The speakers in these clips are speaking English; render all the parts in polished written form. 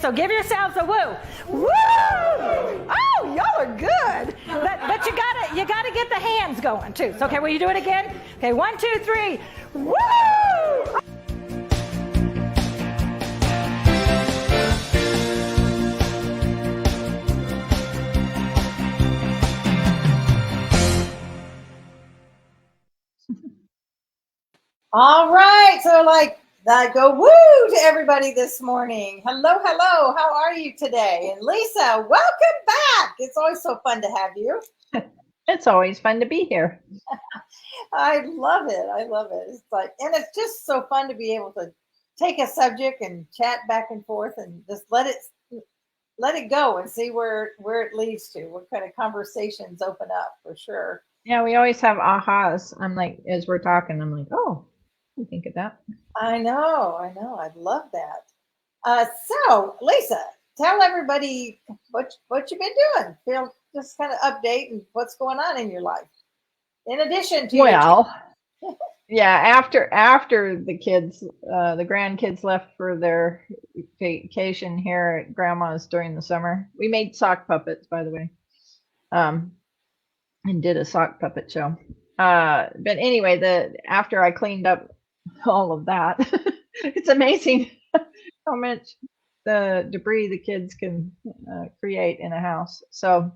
So give yourselves a woo. Woo! Oh, y'all are good. But you gotta get the hands going too. So, okay, will you do it again? Okay, 1, 2, 3. Woo! All right, so I go woo to everybody this morning. Hello, hello. How are you today? And Lisa, welcome back. It's always so fun to have you. It's always fun to be here. I love it. I love it. And it's just so fun to be able to take a subject and chat back and forth and just let it go and see where it leads to. What kind of conversations open up for sure. Yeah, we always have ahas. I'm like, as we're talking, I'm like, oh, I think of that. I know. I love that. So, Lisa, tell everybody what you've been doing. Just kind of update and what's going on in your life. In addition to after the kids, the grandkids left for their vacation here at Grandma's during the summer, we made sock puppets, by the way, and did a sock puppet show. But anyway, after I cleaned up all of that, it's amazing how much the debris the kids can create in a house. So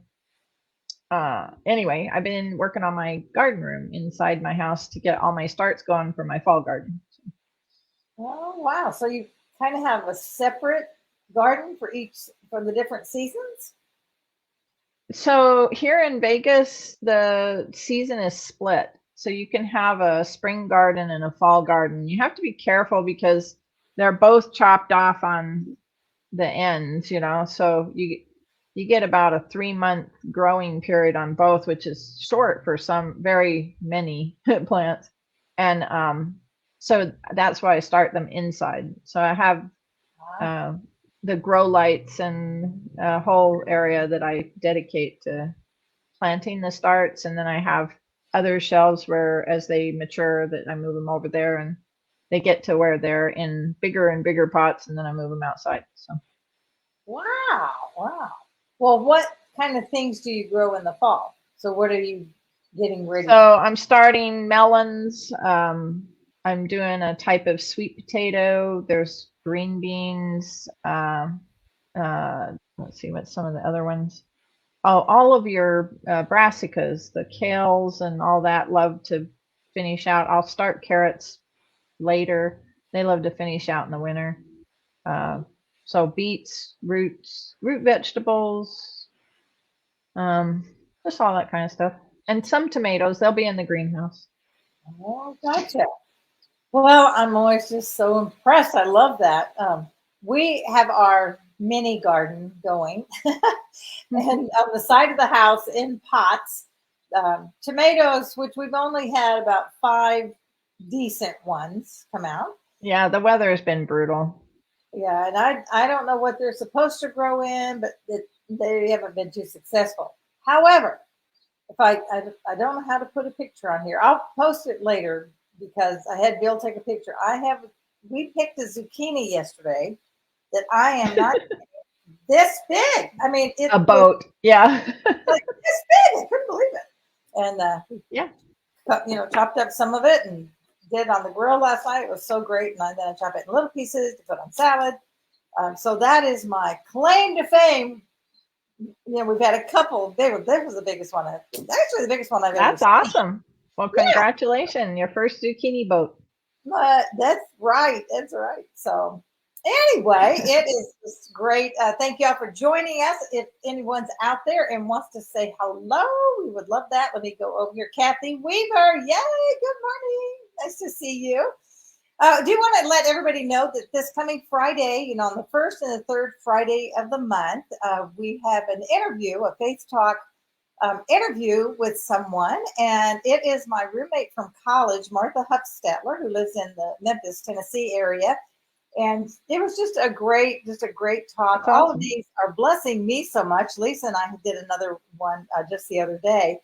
anyway, I've been working on my garden room inside my house to get all my starts going for my fall garden. Oh, wow. So you kind of have a separate garden for the different seasons? So here in Vegas, the season is split. So you can have a spring garden and a fall garden. You have to be careful because they're both chopped off on the ends, so you get about a 3-month growing period on both, which is short for some very many plants. And so that's why I start them inside. So I have the grow lights and a whole area that I dedicate to planting the starts. And then I have other shelves where as they mature that I move them over there and they get to where they're in bigger and bigger pots and then I move them outside. So. Wow. Well, what kind of things do you grow in the fall? So what are you getting ready? So I'm starting melons. I'm doing a type of sweet potato. There's green beans. Let's see what some of the other ones. Oh, all of your brassicas, the kales and all that love to finish out. I'll start carrots later. They love to finish out in the winter. So beets, root vegetables, just all that kind of stuff. And some tomatoes, they'll be in the greenhouse. Oh, gotcha. Well, I'm always just so impressed. I love that. We have our mini garden going and on the side of the house in pots, tomatoes, which we've only had about 5 decent ones come out. Yeah, the weather has been brutal. Yeah, and I don't know what they're supposed to grow in, but they haven't been too successful. However, if I don't know how to put a picture on here. I'll post it later because I had Bill take a picture. We picked a zucchini yesterday that I am not this big. I mean, a boat. Yeah. Like this big. I couldn't believe it. And yeah, chopped up some of it and did on the grill last night. It was so great. And then I chopped it in little pieces to put on salad. So that is my claim to fame. We've had a couple. That was the biggest one. Actually, the biggest one I've ever seen. That's awesome. Well, congratulations. Your first zucchini boat. That's right. So anyway, it is just great. Thank you all for joining us. If anyone's out there and wants to say hello, we would love that. Let me go over here. Kathy Weaver. Yay. Good morning. Nice to see you. Do you want to let everybody know that this coming Friday, on the first and the third Friday of the month, we have an interview, a Faith Talk interview with someone, and it is my roommate from college, Martha Huffstetler, who lives in the Memphis, Tennessee area. And it was just a great talk. All of these are blessing me so much. Lisa and I did another one just the other day.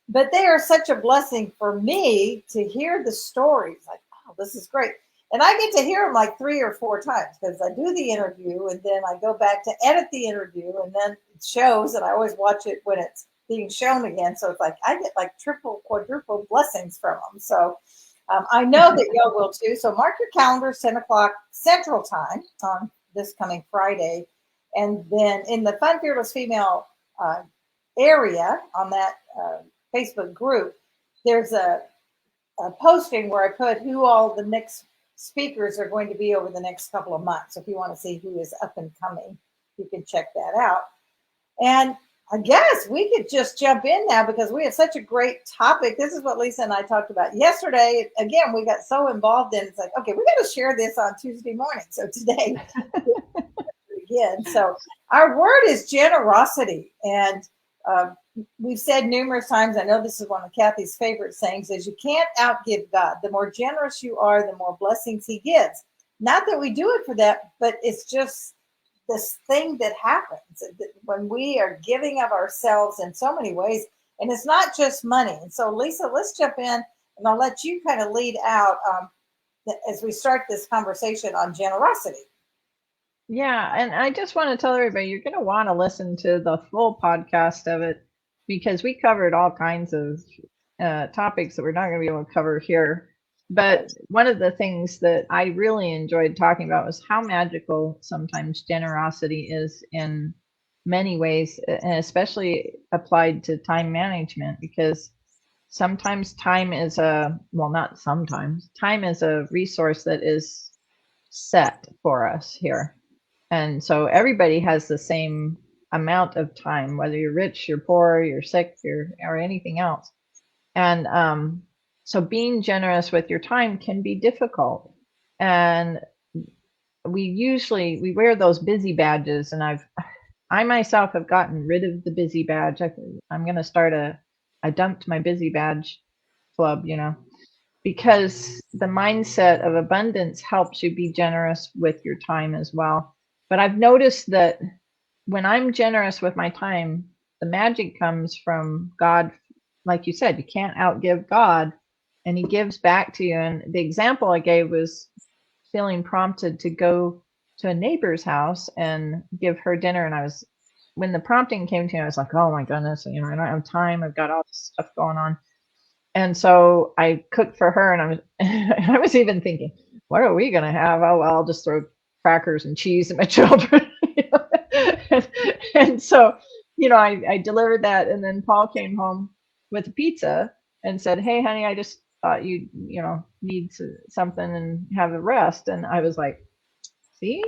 But they are such a blessing for me to hear the stories. Like, oh, this is great. And I get to hear them like 3 or 4 times because I do the interview and then I go back to edit the interview and then it shows, and I always watch it when it's being shown again. So it's like I get like triple, quadruple blessings from them. So I know that y'all will too. So mark your calendars, 10 o'clock Central Time on this coming Friday. And then in the Fun Fearless Female area on that Facebook group, there's a posting where I put who all the next speakers are going to be over the next couple of months. So if you want to see who is up and coming, you can check that out. And I guess we could just jump in now because we have such a great topic. This is what Lisa and I talked about yesterday. Again, we got so involved in it's like, okay, we got to share this on Tuesday morning. So today, again. So our word is generosity. And we've said numerous times, I know this is one of Kathy's favorite sayings, is you can't outgive God. The more generous you are, the more blessings he gives. Not that we do it for that, but it's just this thing that happens when we are giving of ourselves in so many ways. And it's not just money. And so, Lisa, let's jump in and I'll let you kind of lead out as we start this conversation on generosity. Yeah, and I just want to tell everybody you're going to want to listen to the full podcast of it because we covered all kinds of topics that we're not going to be able to cover here. But one of the things that I really enjoyed talking about was how magical sometimes generosity is in many ways, and especially applied to time management, because sometimes time is not sometimes, time is a resource that is set for us here. And so everybody has the same amount of time, whether you're rich, you're poor, you're sick, or anything else. And so being generous with your time can be difficult. And we wear those busy badges, and I myself have gotten rid of the busy badge. I'm going to start I dumped my busy badge club, because the mindset of abundance helps you be generous with your time as well. But I've noticed that when I'm generous with my time, the magic comes from God. Like you said, you can't outgive God, and he gives back to you. And the example I gave was feeling prompted to go to a neighbor's house and give her dinner. And when the prompting came to me, I was like, oh my goodness, I don't have time. I've got all this stuff going on. And so I cooked for her, and I was even thinking, what are we going to have? Oh, well, I'll just throw crackers and cheese at my children. and so, I delivered that, and then Paul came home with a pizza and said, hey, honey, I just thought you need something and have a rest. And I was like, see,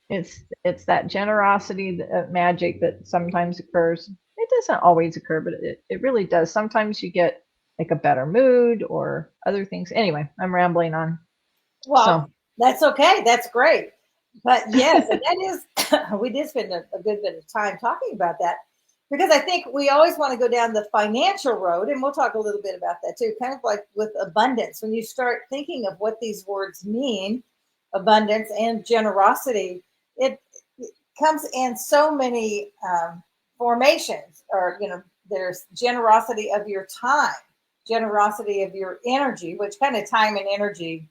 it's that generosity, magic that sometimes occurs. It doesn't always occur, but it really does. Sometimes you get like a better mood or other things. Anyway, I'm rambling on. Well, that's okay. That's great. But yes, and that is, we did spend a good bit of time talking about that because I think we always want to go down the financial road, and we'll talk a little bit about that too, kind of like with abundance. When you start thinking of what these words mean, abundance and generosity, it comes in so many formations, or, there's generosity of your time, generosity of your energy, which kind of time and energy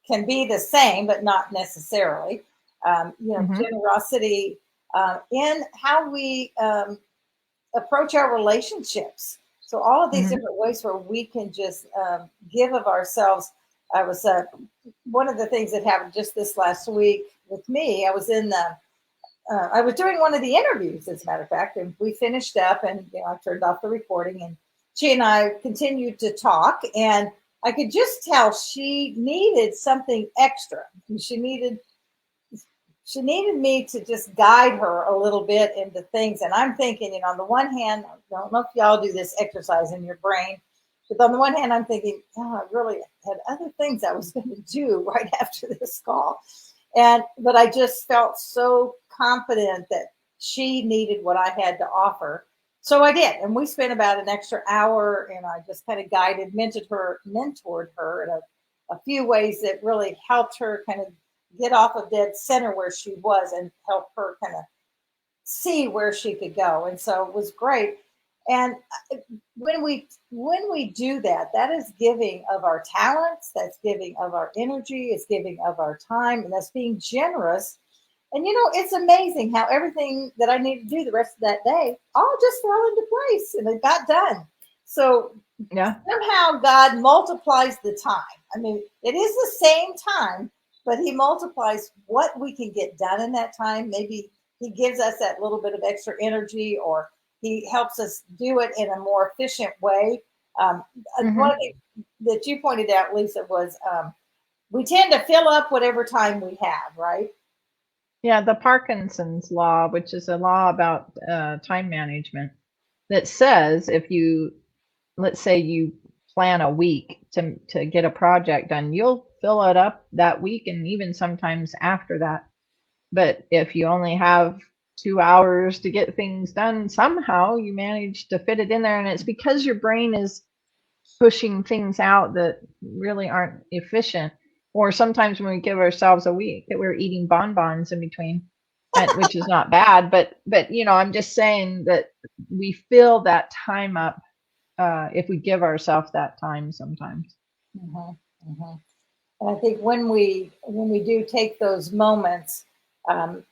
can be the same, but not necessarily. Generosity in how we approach our relationships. So all of these different ways where we can just give of ourselves. I was one of the things that happened just this last week with me. I was I was doing one of the interviews, as a matter of fact, and we finished up, and I turned off the recording, and she and I continued to talk, and I could just tell she needed something extra. She needed me to just guide her a little bit into things. And I'm thinking, on the one hand, I don't know if y'all do this exercise in your brain, but on the one hand, I'm thinking, I really had other things I was going to do right after this call. But I just felt so confident that she needed what I had to offer. So I did. And we spent about an extra hour, and I just kind of mentored her in a few ways that really helped her kind of get off of dead center where she was and help her kind of see where she could go. And so it was great. And when we do that, that is giving of our talents, that's giving of our energy, it's giving of our time, and that's being generous. And it's amazing how everything that I need to do the rest of that day all just fell into place and it got done. So Yeah. somehow God multiplies the time. I mean, it is the same time, but He multiplies what we can get done in that time. Maybe He gives us that little bit of extra energy, or He helps us do it in a more efficient way. Um, One Hmm. thing that you pointed out, Lisa, was we tend to fill up whatever time we have, right? Yeah, the Parkinson's law, which is a law about time management, that says if you, let's say you plan a week to get a project done, you'll fill it up that week and even sometimes after that. But if you only have 2 hours to get things done, somehow you manage to fit it in there, and it's because your brain is pushing things out that really aren't efficient. Or sometimes when we give ourselves a week that we're eating bonbons in between, and which is not bad, but I'm just saying that we fill that time up if we give ourselves that time sometimes. Hmm. Hmm. And I think when we do take those moments, um,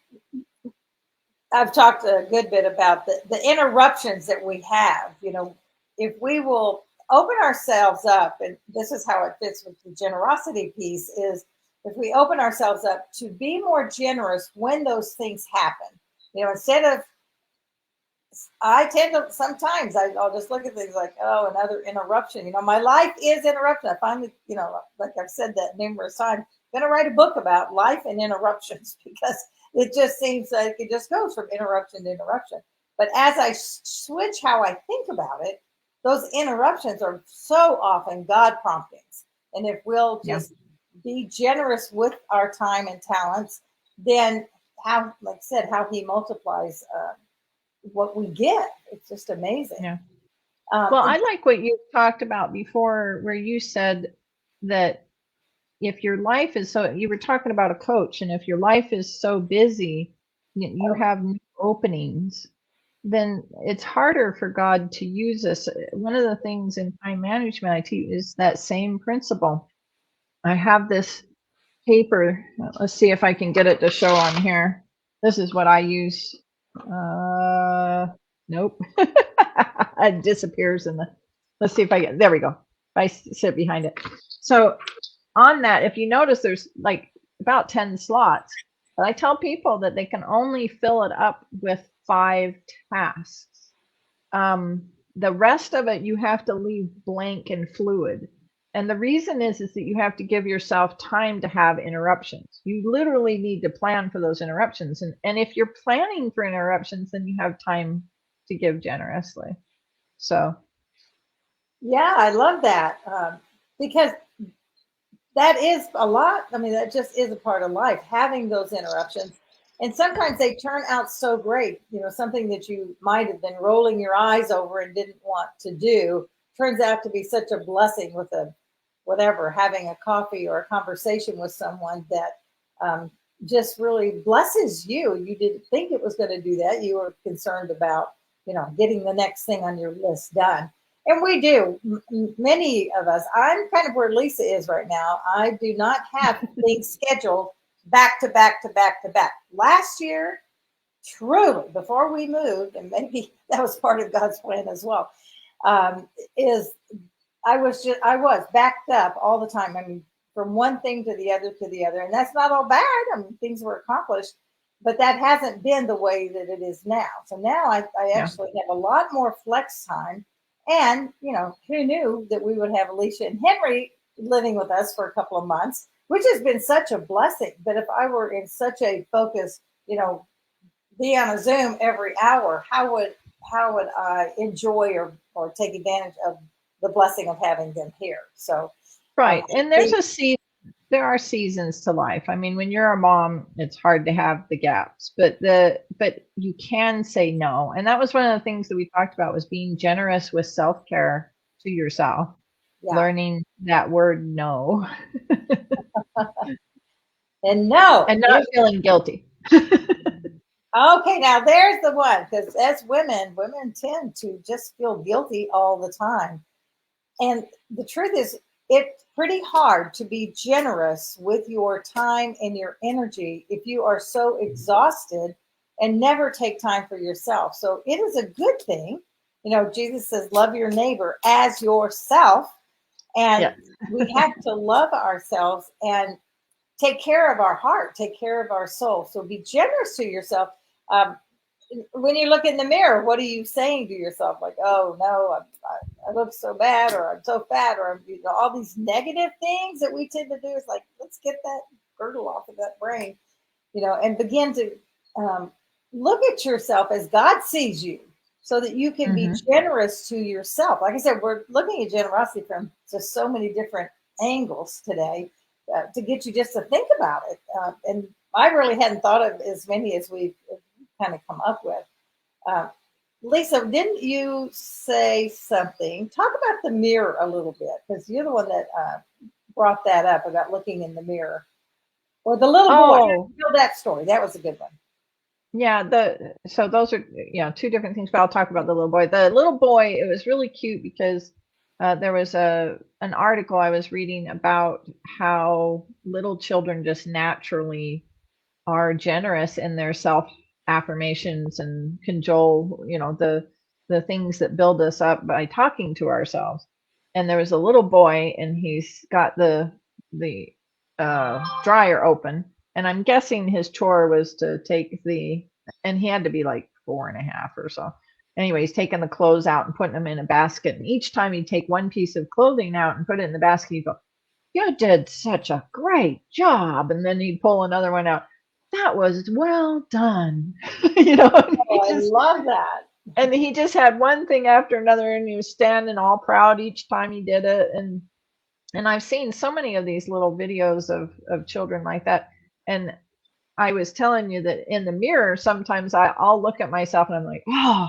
I've talked a good bit about the interruptions that we have. If we will open ourselves up, and this is how it fits with the generosity piece, is if we open ourselves up to be more generous when those things happen. Instead of I tend to sometimes I'll just look at things like, oh, another interruption. My life is interruption. I finally, like I've said that numerous times, I'm going to write a book about life and interruptions because it just seems like it just goes from interruption to interruption. But as I switch how I think about it, those interruptions are so often God promptings. And if we'll Yeah. just be generous with our time and talents, then how, like I said, how He multiplies what we get. It's just amazing. Yeah. Well, And I like what you talked about before, where you said that if your life is so, you were talking about a coach, and if your life is so busy, you have no openings, then it's harder for God to use us. One of the things in time management I teach is that same principle. I have this paper. Let's see if I can get it to show on here. This is what I use. Nope. It disappears in the. Let's see if I get. There we go. If I sit behind it. So on that, if you notice, there's like about 10 slots. But I tell people that they can only fill it up with 5 tasks. The rest of it you have to leave blank and fluid. And the reason is that you have to give yourself time to have interruptions. You literally need to plan for those interruptions. And if you're planning for interruptions, then you have time to give generously. So, yeah, I love that because that is a lot. I mean, that just is a part of life, having those interruptions. And sometimes they turn out so great. Something that you might have been rolling your eyes over and didn't want to do turns out to be such a blessing with a whatever, having a coffee or a conversation with someone that just really blesses you. You didn't think it was going to do that. You were concerned about, getting the next thing on your list done. And we do. Many of us, I'm kind of where Lisa is right now. I do not have things scheduled back to back to back to back. Last year, truly, before we moved, and maybe that was part of God's plan as well, is I was backed up all the time. I mean, from one thing to the other, and that's not all bad. I mean, things were accomplished, but that hasn't been the way that it is now. So now I yeah. actually have a lot more flex time, and who knew that we would have Alicia and Henry living with us for a couple of months, which has been such a blessing. But if I were in such a focus, be on a Zoom every hour, how would I enjoy or take advantage of the blessing of having them here? So, Right. And they, there are seasons to life. I mean, when you're a mom, it's hard to have the gaps, but you can say no. And that was one of the things that we talked about, was being generous with self-care to yourself, yeah, learning that word no, and no, and not feeling guilty. Okay, now there's the one, because as women tend to just feel guilty all the time. And the truth is, it's pretty hard to be generous with your time and your energy if you are so exhausted and never take time for yourself. So it is a good thing. You know, Jesus says, love your neighbor as yourself. And Yeah. we have to love ourselves and take care of our heart, take care of our soul. So be generous to yourself. Um, when you look in the mirror, what are you saying to yourself? Like, oh no, I look so bad, or I'm so fat, or all these negative things that we tend to do. Is like, let's get that girdle off of that brain, and begin to um, look at yourself as God sees you, so that you can be Hmm. generous to yourself. Like I said, we're looking at generosity from just so many different angles today, to get you just to think about it. And I really hadn't thought of as many as we've kind of come up with. Uh, Lisa, didn't you say something? Talk about the mirror a little bit, because you're the one that brought that up about looking in the mirror. Or the little boy. Oh, Tell that story. That was a good one. yeah. So those are, two different things, but I'll talk about the little boy. The little boy, it was really cute because there was an article I was reading about how little children just naturally are generous in their self affirmations and cajole, the things that build us up by talking to ourselves. And there was a little boy, and he's got the dryer open, and I'm guessing his chore was to take and he had to be like 4.5 or so. Anyway, he's taking the clothes out and putting them in a basket. And each time he'd take one piece of clothing out and put it in the basket, he'd go, "You did such a great job." And then he'd pull another one out. "That was well done." And Oh, I love that. he just had one thing after another, and he was standing all proud each time he did it. And I've seen so many of these little videos of children like that. And I was telling you that in the mirror, sometimes I'll look at myself and I'm like, "Oh,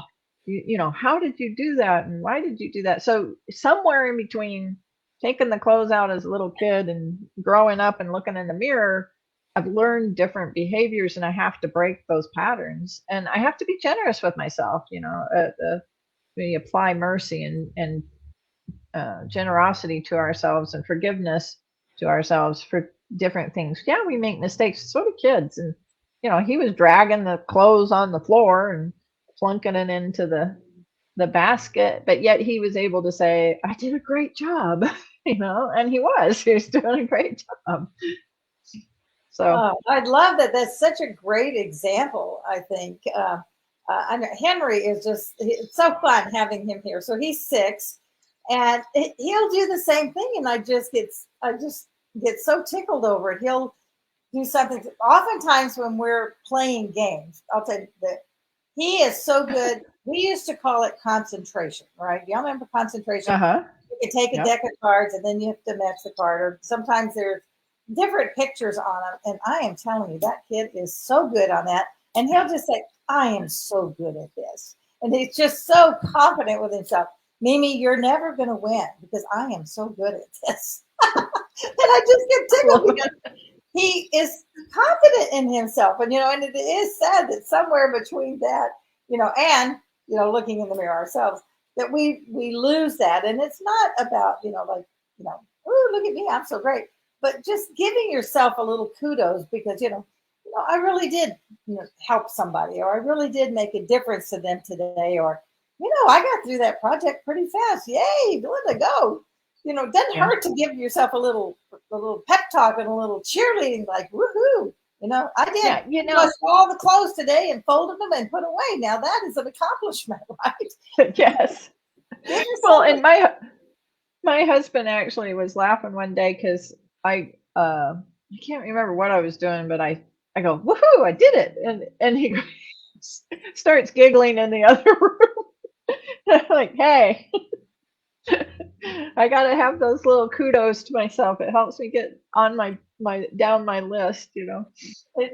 how did you do that? And why did you do that?" So somewhere in between taking the clothes out as a little kid and growing up and looking in the mirror, I've learned different behaviors, and I have to break those patterns. And I have to be generous with myself. We apply mercy and generosity to ourselves and forgiveness to ourselves for different things. Yeah, we make mistakes. So do kids. And he was dragging the clothes on the floor and plunking it into the basket, but yet he was able to say, "I did a great job." And he was doing a great job. So, Oh, I love that. That's such a great example, I think. I know Henry is it's so fun having him here. So he's 6, and he'll do the same thing. And I just get so tickled over it. He'll do something. Oftentimes when we're playing games, I'll tell you that he is so good. We used to call it concentration, right? Y'all remember concentration? uh-huh. You can take a Yep. deck of cards and then you have to match the card, or sometimes there's different pictures on them. And I am telling you, that kid is so good on that. And he'll just say, I am so good at this. And he's just so confident with himself. Mimi, you're never going to win because I am so good at this. And I just get tickled because he is confident in himself. And it is sad that somewhere between that, and, looking in the mirror ourselves, that we lose that. And it's not about, oh, look at me, I'm so great. But just giving yourself a little kudos because, I really did help somebody, or I really did make a difference to them today, or, I got through that project pretty fast. Yay, let it go. It doesn't Yeah. hurt to give yourself a little pep talk and a little cheerleading, like, woohoo. I did. Yeah. Washed all the clothes today and folded them and put away. Now that is an accomplishment, right? Yes. Give Well, yourself and my husband actually was laughing one day because I can't remember what I was doing, but I go, "Woohoo, I did it." And he starts giggling in the other room. I'm like, "Hey, I gotta have those little kudos to myself. It helps me get on my down my list." It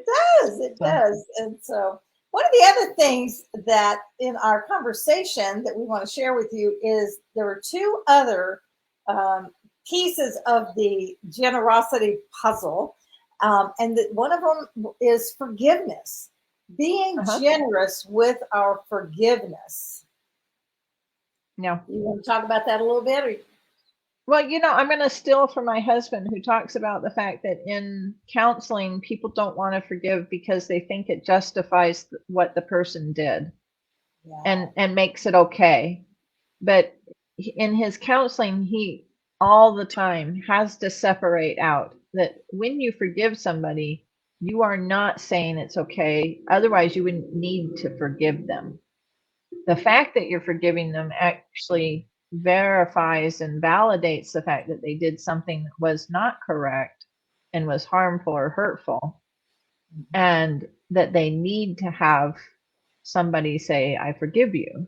does. It So, does. And so, one of the other things that in our conversation that we want to share with you is there were 2 other um, pieces of the generosity puzzle. And one of them is forgiveness. being Uh-huh. generous with our forgiveness. Yeah. You want to talk about that a little bit? Or, Well, I'm going to steal from my husband, who talks about the fact that in counseling, people don't want to forgive because they think it justifies what the person did yeah, and makes it okay. But in his counseling, he all the time has to separate out that when you forgive somebody, you are not saying it's okay. Otherwise, you wouldn't need to forgive them. The fact that you're forgiving them actually verifies and validates the fact that they did something that was not correct and was harmful or hurtful, and that they need to have somebody say, I forgive you.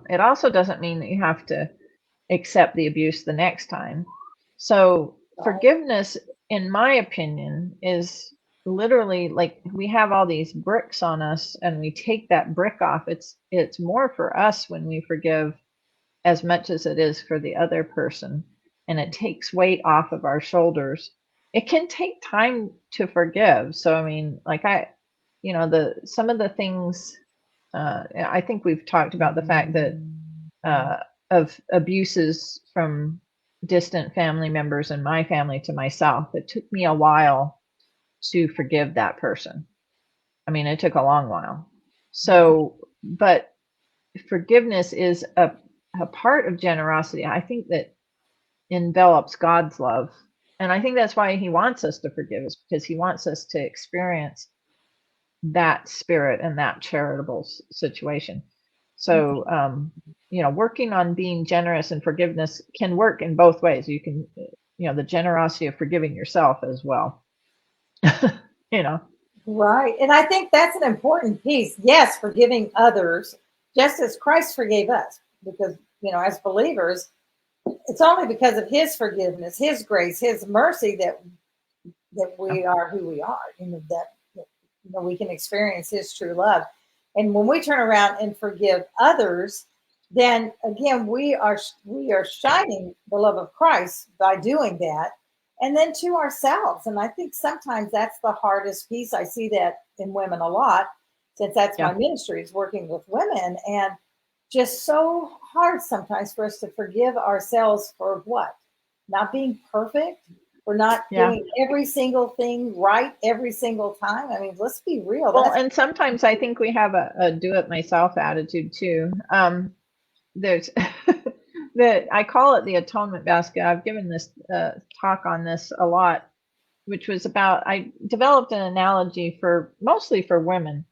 It also doesn't mean that you have to accept the abuse the next time. So, right. forgiveness, in my opinion, is literally like we have all these bricks on us and we take that brick off. It's more for us when we forgive as much as it is for the other person, and it takes weight off of our shoulders. It can take time to forgive. So I mean, like the some of the things, I think we've talked about the fact that uh, of abuses from distant family members in my family to myself. It took me a while to forgive that person. I mean, it took a long while. So, but forgiveness is a part of generosity. I think that envelops God's love. And I think that's why he wants us to forgive us, because he wants us to experience that spirit and that charitable situation. So, working on being generous and forgiveness can work in both ways. You can, the generosity of forgiving yourself as well. you know, Right. And I think that's an important piece. Yes, forgiving others just as Christ forgave us. Because, as believers, it's only because of his forgiveness, his grace, his mercy that we are who we are, that we can experience his true love. And when we turn around and forgive others, then again we are shining the love of Christ by doing that, and then to ourselves. And I think sometimes that's the hardest piece. I see that in women a lot, since that's my yeah. ministry, is working with women, and just so hard sometimes for us to forgive ourselves for what? Not being perfect. We're not Yeah. doing every single thing right every single time. I mean, let's be real. Well, That's and sometimes I think we have a do it myself attitude too. There's that I call it the atonement basket. I've given this talk on this a lot, which was about, I developed an analogy for mostly for women.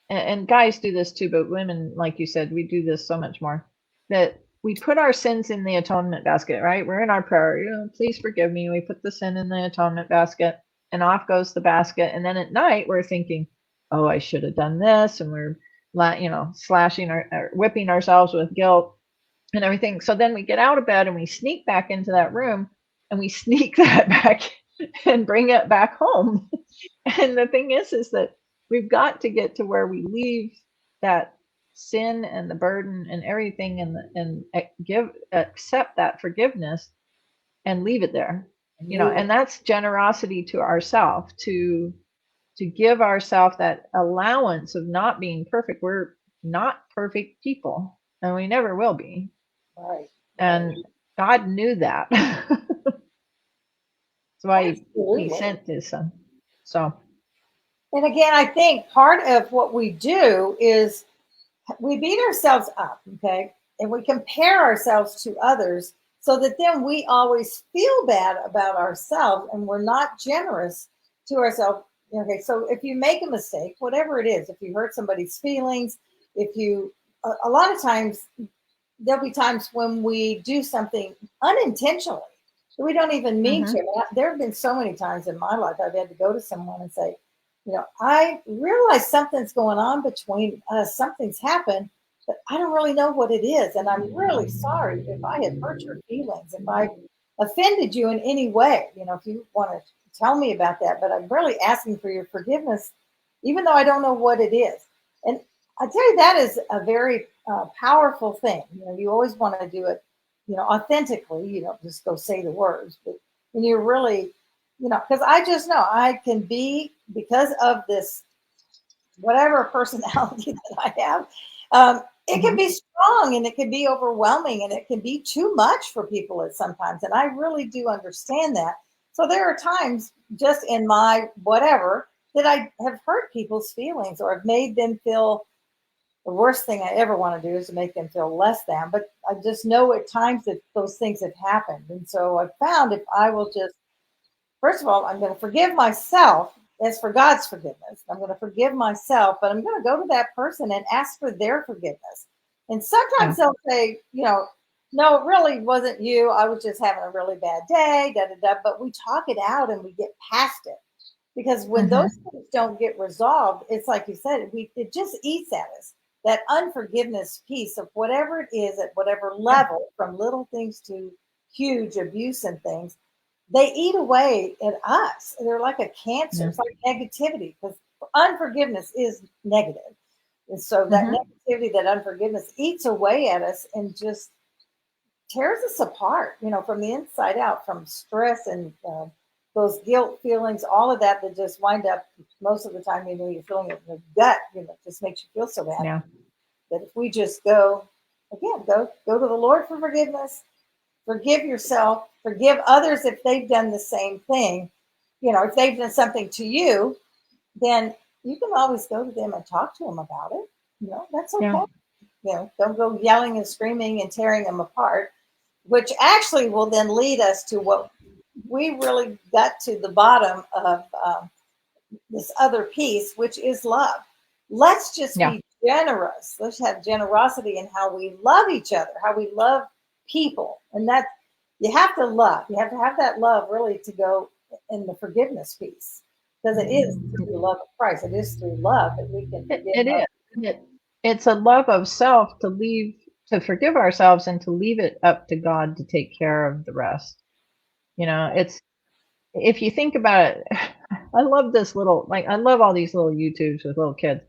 And guys do this too, but women, like you said, we do this so much more, that we put our sins in the atonement basket, right? We're in our prayer, please forgive me. We put the sin in the atonement basket, and off goes the basket. And then at night, we're thinking, oh, I should have done this. And we're, slashing or whipping ourselves with guilt and everything. So then we get out of bed and we sneak back into that room and we sneak that back and bring it back home. And the thing is that we've got to get to where we leave that sin and the burden and everything and accept that forgiveness and leave it there. And that's generosity to ourselves, to give ourselves that allowance of not being perfect. We're not perfect people, and we never will be. right. And God knew that. That's why he Absolutely. sent his son. So, And again, I think part of what we do is we beat ourselves up, okay? And we compare ourselves to others so that then we always feel bad about ourselves and we're not generous to ourselves. Okay, so if you make a mistake, whatever it is, if you hurt somebody's feelings, if you, a lot of times, there'll be times when we do something unintentionally that we don't even mean to. mhm. I mean, there have been so many times in my life I've had to go to someone and say, I realize something's going on between us, something's happened, but I don't really know what it is. And I'm really sorry if I have hurt your feelings, if I offended you in any way. If you want to tell me about that, but I'm really asking for your forgiveness, even though I don't know what it is. And I tell you, that is a very powerful thing. You always want to do it, authentically. You don't just go say the words, but when you're really, because I just know I can be, because of this whatever personality that I have, it can Mhm. be strong and it can be overwhelming and it can be too much for people at sometimes. And I really do understand that. So there are times just in my whatever that I have hurt people's feelings or have made them feel the worst thing I ever want to do is to make them feel less than. But I just know at times that those things have happened. And so I found if I will just, first of all, I'm going to forgive myself as for God's forgiveness. I'm going to forgive myself, but I'm going to go to that person and ask for their forgiveness. And Yeah. sometimes they'll say, no, it really wasn't you. I was just having a really bad day, da da da. But we talk it out and we get past it. Because when Mhm. those things don't get resolved, it's like you said, it just eats at us. That unforgiveness piece of whatever it is at whatever Yeah. level, from little things to huge abuse and things, they eat away at us. They're like a cancer. Yeah. It's like negativity, because unforgiveness is negative. And so that Mhm. negativity, that unforgiveness eats away at us and just tears us apart, from the inside out, from stress and those guilt feelings, all of that just wind up most of the time, you're feeling it in the gut, just makes you feel so bad. Yeah. That if we just go, again, go to the Lord for forgiveness, forgive yourself, forgive others if they've done the same thing. If they've done something to you, then you can always go to them and talk to them about it. That's Yeah. okay. Don't go yelling and screaming and tearing them apart, which actually will then lead us to what we really got to the bottom of this other piece, which is love. Let's just Yeah. be generous. Let's have generosity in how we love each other, how we love people. And that you have to love. You have to have that love really to go in the forgiveness piece. Because it is through the love of Christ. It is through love that we can forgive It others. is. It's a love of self to forgive ourselves and to leave it up to God to take care of the rest. It's if you think about it, I love this little I love all these little YouTubes with little kids.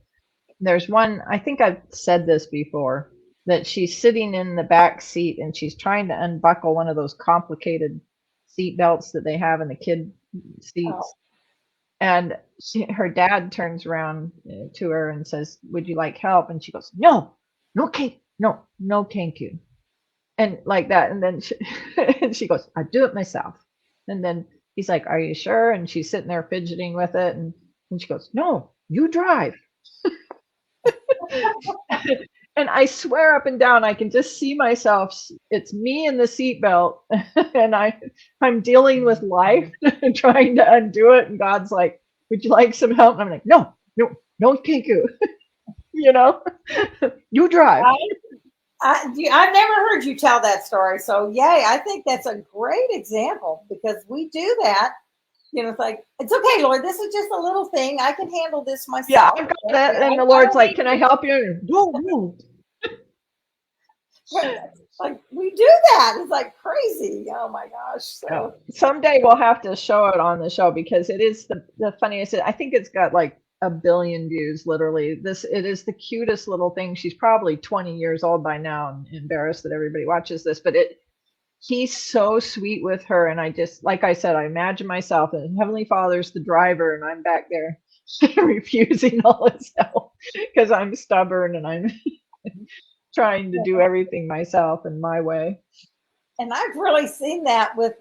There's one, I think I've said this before, that she's sitting in the back seat and she's trying to unbuckle one of those complicated seat belts that they have in the kid Oh, seats. And her dad turns around to her and says, "Would you like help?" And she goes, "No, no, no, thank you." And like that. And then and she goes, "I do it myself." And then he's like, "Are you sure?" And she's sitting there fidgeting with it. And she goes, "No, you drive." And I swear up and down, I can just see myself. It's me in the seatbelt, and I'm dealing with life, trying to undo it. And God's like, "Would you like some help?" And I'm like, "No, no, no, thank you." You know, you drive. I've never heard you tell that story. So, yay, I think that's a great example because we do that. It's like, it's okay, Lord, this is just a little thing. I can handle this Yeah, myself. I got I, that. And the I Lord's don't like, need "Can I help you?" No, no. to. Like, we do that. It's like crazy. Oh my gosh. No. So, Someday we'll have to show it on the show because it is the funniest. I think it's got like a billion views, literally. It is the cutest little thing. She's probably 20 years old by now. I'm embarrassed that everybody watches this, but he's so sweet with her. And I just, like I said, I imagine myself and Heavenly Father's the driver, and I'm back there refusing all his help because I'm stubborn and I'm trying to do everything myself in my way. and I've really seen that with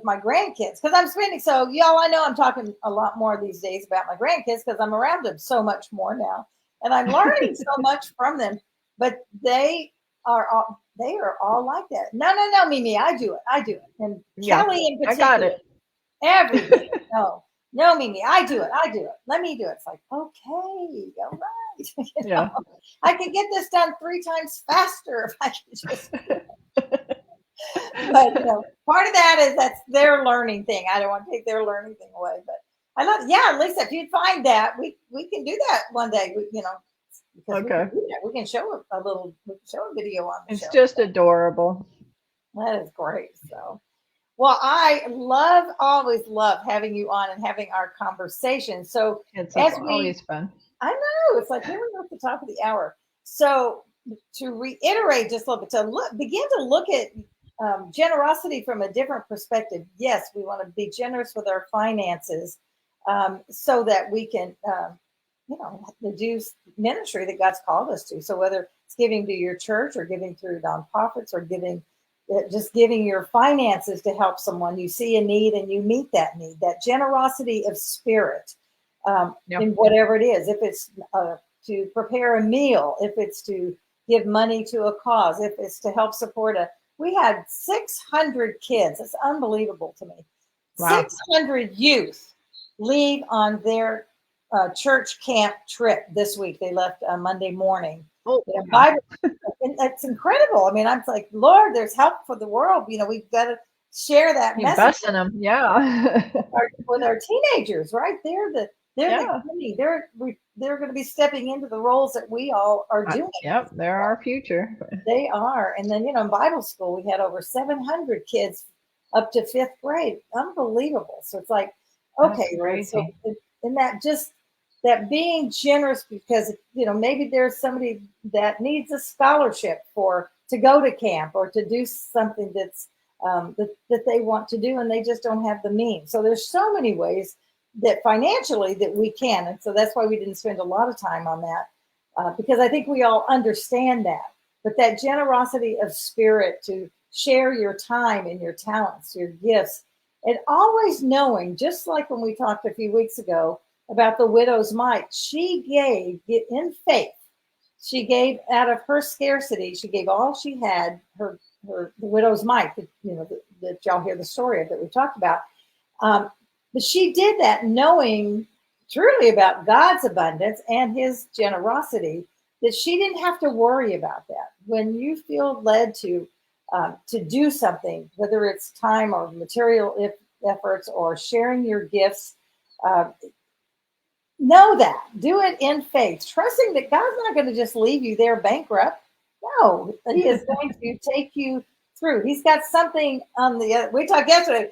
my grandkids because I'm spending. So, y'all, I know I'm talking a lot more these days about my grandkids because I'm around them so much more now, and I'm learning so much from them. But they are all like that. No, no, no, Mimi, I do it. I do it. And Yeah, Kelly in I got particular, it. everything. No, no, Mimi, I do it. I do it. Let me do it. It's like, okay, all right. Yeah. I could get this done 3 times faster if I could just. But part of that is that's their learning thing. I don't want to take their learning thing away. But I love, yeah, Lisa, if you'd find that, we can do that one day. Because we can Okay. do that. We can show we can show a video on the It's show. just adorable. That is great. So, well, always love having you on and having our conversation. So, It's as we, always fun. I know it's like here we go at the top of the hour. So, to reiterate just a little bit, begin to look at generosity from a different perspective. Yes, we want to be generous with our finances, so that we can, do ministry that God's called us to. So whether it's giving to your church or giving through nonprofits or giving, just giving your finances to help someone, you see a need and you meet that need, that generosity of spirit, in whatever it is. If it's to prepare a meal, if it's to give money to a cause, if it's to help support we had 600 kids. It's unbelievable to me. Wow. 600 youth leave on their church camp trip this week. They left Monday morning. Oh, Bible, it's incredible. I mean, I'm like, Lord, there's help for the world. We've got to share that You're message. busting them, yeah. With our teenagers, right? They're going to be stepping into the roles that we all are doing. Yep, they're our future. They are. And then, in Bible school, we had over 700 kids up to 5th grade. Unbelievable. So it's like, okay, Lord, so in that, just that being generous, because, maybe there's somebody that needs a scholarship to go to camp or to do something that's that they want to do, and they just don't have the means. So there's so many ways that financially that we can. And so that's why we didn't spend a lot of time on that, because I think we all understand that. But that generosity of spirit to share your time and your talents, your gifts, and always knowing, just like when we talked a few weeks ago about the widow's mite, she gave in faith. She gave out of her scarcity. She gave all she had, the widow's mite, that y'all hear the story of that we talked about. But she did that knowing truly about God's abundance and his generosity, that she didn't have to worry about that. When you feel led to do something, whether it's time or material efforts or sharing your gifts, know that. Do it in faith, trusting that God's not going to just leave you there bankrupt. No, he is going to take you through. He's got something on the other. We talked yesterday,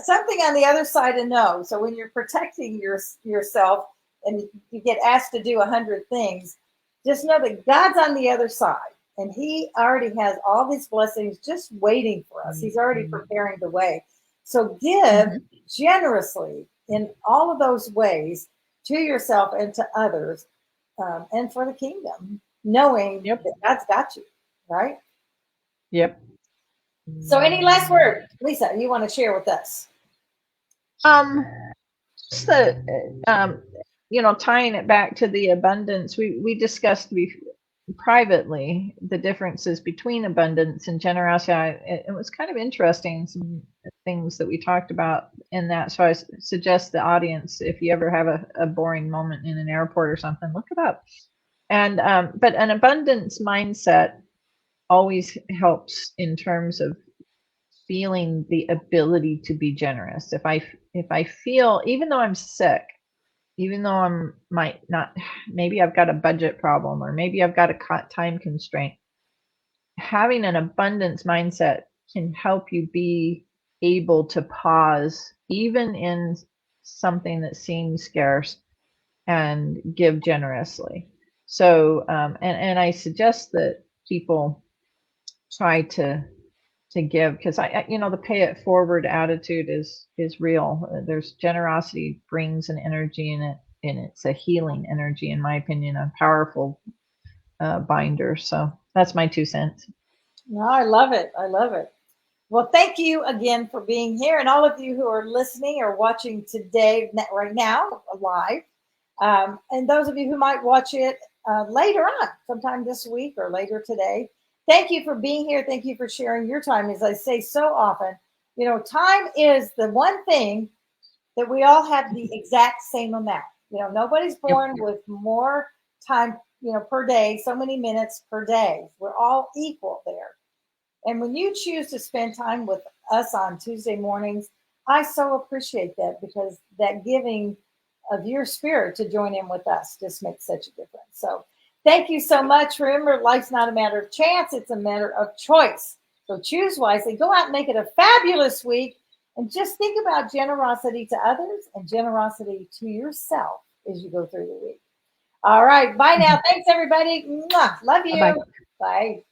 something on the other side of no. So when you're protecting yourself and you get asked to do 100 things, just know that God's on the other side, and he already has all these blessings just waiting for us. He's already preparing the way. So give generously in all of those ways to yourself and to others, and for the kingdom, knowing that God's got you, right? Yep. So any last word, Lisa, you want to share with us? Just tying it back to the abundance, we discussed privately the differences between abundance and generosity. It was kind of interesting, some things that we talked about in that. So I suggest the audience, if you ever have a boring moment in an airport or something, look it up. And but an abundance mindset always helps in terms of feeling the ability to be generous. If I feel, even though I'm sick, even though might not, maybe I've got a budget problem, or maybe I've got a time constraint, having an abundance mindset can help you be able to pause even in something that seems scarce and give generously. So and I suggest that people try to give, because the pay it forward attitude is real. There's generosity brings an energy in it, and it's a healing energy, in my opinion, a powerful binder. So that's my 2 cents. No, I love it. I love it. Well, thank you again for being here, and all of you who are listening or watching today, right now, live, and those of you who might watch it later on, sometime this week or later today. Thank you for being here. Thank you for sharing your time. As I say so often, time is the one thing that we all have the exact same amount. Nobody's born with more time, per day, so many minutes per day. We're all equal there. And when you choose to spend time with us on Tuesday mornings, I so appreciate that, because that giving of your spirit to join in with us just makes such a difference. So thank you so much. Remember, life's not a matter of chance. It's a matter of choice. So choose wisely. Go out and make it a fabulous week. And just think about generosity to others and generosity to yourself as you go through the week. All right. Bye now. Thanks, everybody. Mwah. Love you. Bye. Bye.